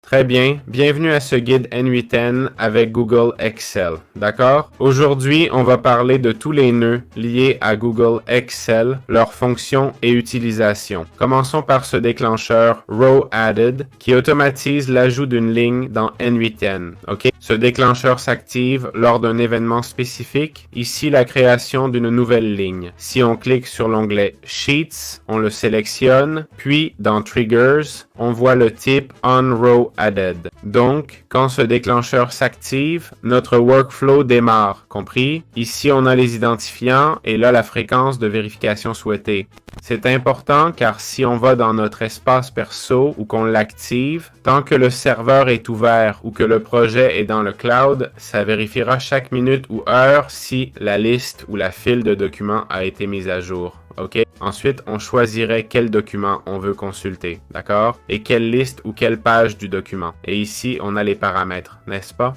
Très bien, bienvenue à ce guide N8N avec Google Excel, d'accord? Aujourd'hui, on va parler de tous les nœuds liés à Google Excel, leurs fonctions et utilisation. Commençons par ce déclencheur Row Added qui automatise l'ajout d'une ligne dans N8N, ok? Ce déclencheur s'active lors d'un événement spécifique, ici la création d'une nouvelle ligne. Si on clique sur l'onglet Sheets, on le sélectionne, puis dans Triggers, on voit le type On Row Added. Donc, quand ce déclencheur s'active, notre workflow démarre, compris? Ici, on a les identifiants et là, la fréquence de vérification souhaitée. C'est important car si on va dans notre espace perso ou qu'on l'active, tant que le serveur est ouvert ou que le projet est dans le cloud, ça vérifiera chaque minute ou heure si la liste ou la file de documents a été mise à jour. OK? Ensuite, on choisirait quel document on veut consulter, d'accord? Et quelle liste ou quelle page du document. Et ici, on a les paramètres, n'est-ce pas?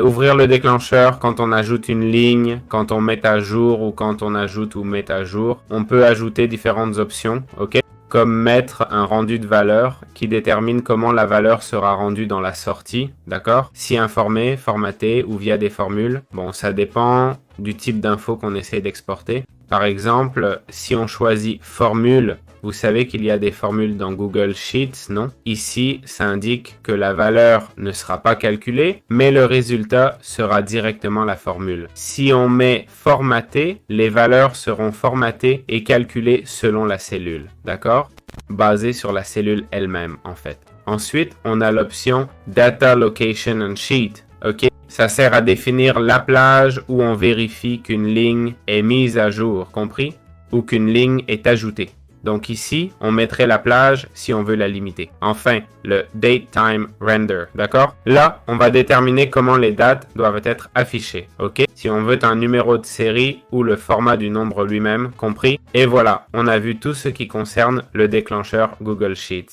Ouvrir le déclencheur quand on ajoute une ligne, quand on met à jour ou quand on ajoute ou met à jour. On peut ajouter différentes options, OK? Comme mettre un rendu de valeur qui détermine comment la valeur sera rendue dans la sortie, d'accord? Si informé, formaté ou via des formules. Bon, ça dépend du type d'info qu'on essaie d'exporter. Par exemple, si on choisit formule, vous savez qu'il y a des formules dans Google Sheets, non? Ici, ça indique que la valeur ne sera pas calculée, mais le résultat sera directement la formule. Si on met formaté, les valeurs seront formatées et calculées selon la cellule, d'accord? Basées sur la cellule elle-même, en fait. Ensuite, on a l'option Data Location and Sheet, ok? Ça sert à définir la plage où on vérifie qu'une ligne est mise à jour, compris? Ou qu'une ligne est ajoutée. Donc ici, on mettrait la plage si on veut la limiter. Enfin, le Date Time Render, d'accord? Là, on va déterminer comment les dates doivent être affichées, ok? Si on veut un numéro de série ou le format du nombre lui-même, compris? Et voilà, on a vu tout ce qui concerne le déclencheur Google Sheets.